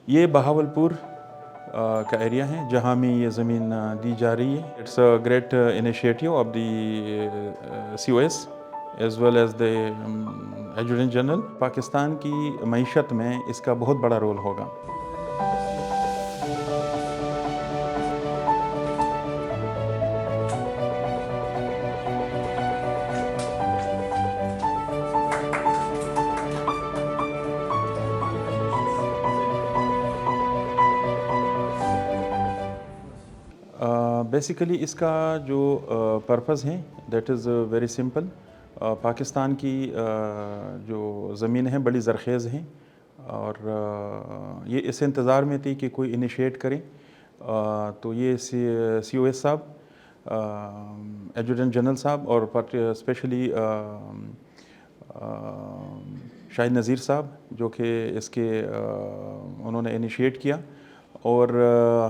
یہ بہاولپور کا ایریا ہے جہاں میں یہ زمین دی جا رہی ہے. It's a great initiative of the C O S as well as the adjutant general. Pakistan کی معیشت میں اس کا بہت بڑا رول ہوگا. بیسیکلی اس کا جو پرپز ہے that is very simple. Pakistan کی جو زمین ہے بڑی زرخیز ہیں اور یہ اس انتظار میں تھی کہ کوئی انیشیٹ کرے. تو یہ سی او ایس صاحب, ایڈجوٹنٹ جنرل صاحب اور اسپیشلی شاہد نذیر صاحب جو کہ اس کے انہوں نے انیشیٹ کیا اور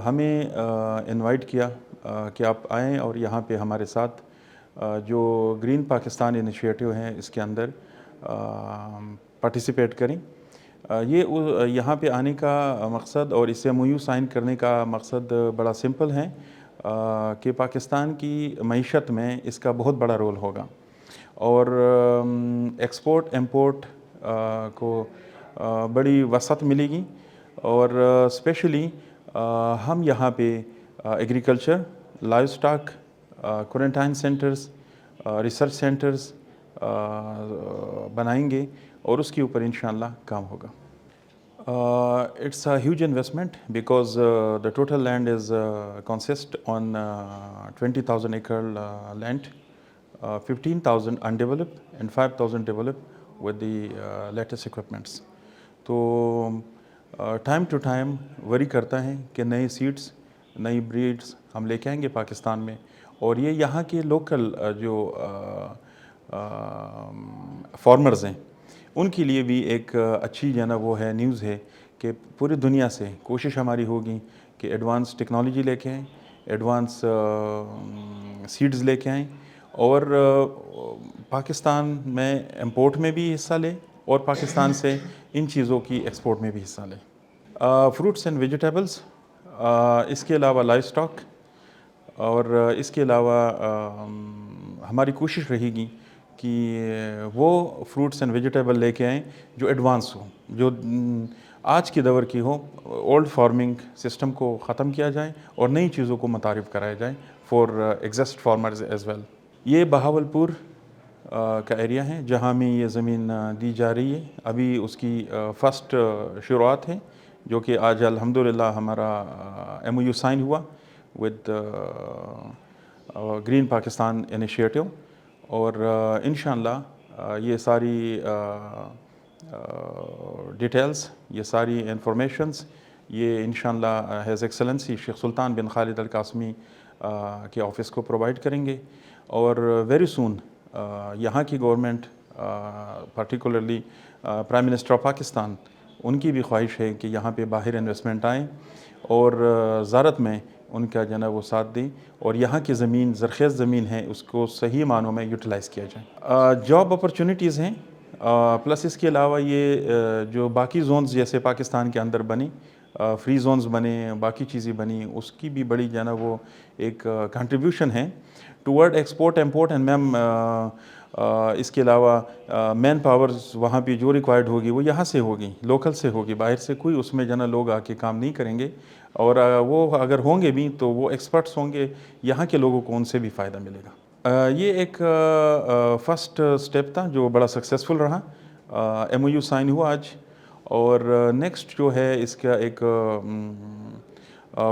ہمیں انوائٹ کیا کہ آپ آئیں اور یہاں پہ ہمارے ساتھ جو گرین پاکستان انیشیٹو ہیں اس کے اندر پارٹیسپیٹ کریں. یہ یہاں پہ آنے کا مقصد اور اس سے ایم او یو سائن کرنے کا مقصد بڑا سمپل ہے کہ پاکستان کی معیشت میں اس کا بہت بڑا رول ہوگا اور ایکسپورٹ امپورٹ کو بڑی وسعت ملے گی اور اسپیشلی ہم یہاں پہ agriculture, live stock, quarantine centres, research centres بنائیں گے اور اس کے اوپر انشاءاللہ کام ہوگا. It's a huge investment because the total land is consist on 20,000 acre land, 15,000 undeveloped and 5,000 developed with the latest equipments. تو ٹائم ٹو ٹائم وری کرتا ہے کہ نئے سیڈس, نئی بریڈس ہم لے کے آئیں گے پاکستان میں اور یہ یہاں کے لوکل جو فارمرز ہیں ان کے لیے بھی ایک اچھی جو ہے نا وہ ہے نیوز ہے کہ پوری دنیا سے کوشش ہماری ہوگی کہ ایڈوانس ٹیکنالوجی لے کے آئیں, ایڈوانس سیڈز لے کے آئیں اور پاکستان میں امپورٹ میں بھی حصہ لیں اور پاکستان سے ان چیزوں کی ایکسپورٹ میں بھی حصہ لیں. فروٹس اینڈ ویجیٹیبلس, اس کے علاوہ لائف اسٹاک اور اس کے علاوہ ہماری کوشش رہے گی کہ وہ فروٹس اینڈ ویجیٹیبل لے کے آئیں جو ایڈوانس ہوں, جو آج کے دور کی ہو. اولڈ فارمنگ سسٹم کو ختم کیا جائے اور نئی چیزوں کو متعارف کرایا جائے for exist farmers as well. یہ بہاولپور کا ایریا ہے جہاں میں یہ زمین دی جا رہی ہے. ابھی اس کی فرسٹ شروعات ہے جو کہ آج الحمدللہ ہمارا ایم او یو سائن ہوا ود گرین پاکستان انیشیٹو اور انشاءاللہ یہ ساری ڈیٹیلز, یہ ساری انفارمیشنز یہ انشاءاللہ ہیز ایکسلنسی شیخ سلطان بن خالد القاسمی کے آفس کو پرووائڈ کریں گے اور ویری سون یہاں کی government particularly prime minister of Pakistan ان کی بھی خواہش ہے کہ یہاں پہ باہر انویسٹمنٹ آئیں اور زراعت میں ان کا جو ہے وہ ساتھ دیں اور یہاں کی زمین زرخیز زمین ہے اس کو صحیح معنوں میں یوٹیلائز کیا جائے. جاب اپرچونیٹیز ہیں پلس اس کے علاوہ یہ جو باقی زونز جیسے پاکستان کے اندر بنی, فری زونز بنے, باقی چیزیں بنی, اس کی بھی بڑی جو ہے نا وہ ایک کنٹریبیوشن ہے ٹورڈ ایکسپورٹ امپورٹ. اینڈ میم اس کے علاوہ مین پاورز وہاں پہ جو ریکوائرڈ ہوگی وہ یہاں سے ہوگی, لوکل سے ہوگی, باہر سے کوئی اس میں جو ہے نا لوگ آ کے کام نہیں کریں گے اور وہ اگر ہوں گے بھی تو وہ ایکسپرٹس ہوں گے, یہاں کے لوگوں کو ان سے بھی فائدہ ملے گا. یہ ایک فرسٹ سٹیپ تھا جو بڑا سکسیزفل رہا. ایم او یو سائن ہوا آج اور نیکسٹ جو ہے اس کا ایک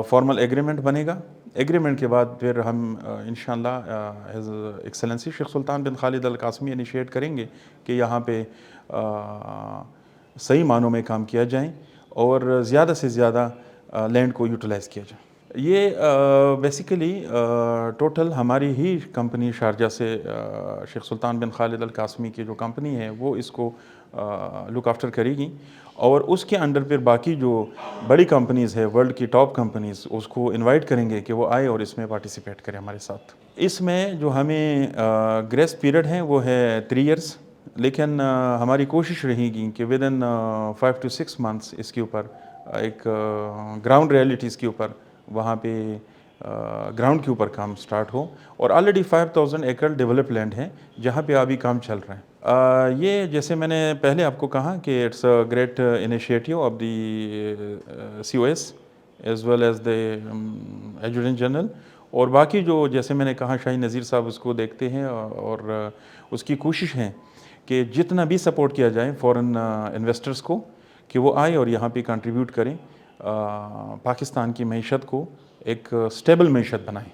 فارمل ایگریمنٹ بنے گا. ایگریمنٹ کے بعد پھر ہم انشاءاللہ has excellency Sheikh Sultan bin Khalid Al-Qasmi initiate کریں گے کہ یہاں پہ صحیح معنوں میں کام کیا جائیں اور زیادہ سے زیادہ لینڈ کو یوٹیلائز کیا جائے. یہ بیسیکلی ٹوٹل ہماری ہی کمپنی شارجہ سے شیخ سلطان بن خالد القاسمی کی جو کمپنی ہے وہ اس کو لک آفٹر کرے گی اور اس کے انڈر پھر باقی جو بڑی کمپنیز ہے ورلڈ کی ٹاپ کمپنیز اس کو انوائٹ کریں گے کہ وہ آئے اور اس میں پارٹیسپیٹ کریں ہمارے ساتھ. اس میں جو ہمیں گریس پیریڈ ہے وہ ہے 3 ایئرس, لیکن ہماری کوشش رہے گی کہ ود ان 5 to 6 months اس کے اوپر ایک گراؤنڈ ریئلٹیز کے اوپر وہاں پہ گراؤنڈ کے اوپر کام سٹارٹ ہو، اور آلریڈی 5000 ایکڑ ڈیولپ لینڈ ہیں جہاں پہ ابھی کام چل رہا ہے۔ یہ جیسے میں نے پہلے آپ کو کہا کہ it's a great initiative of the COS as well as the adjutant general, اور باقی جو جیسے میں نے کہا شاہین نذیر صاحب اس کو دیکھتے ہیں، اور اس کی کوشش ہے کہ جتنا بھی سپورٹ کیا جائے فورن انویسٹرز کو کہ وہ آئے اور یہاں پہ کنٹریبیوٹ کریں، پاکستان کی معیشت کو ایک اسٹیبل معیشت بنائیں۔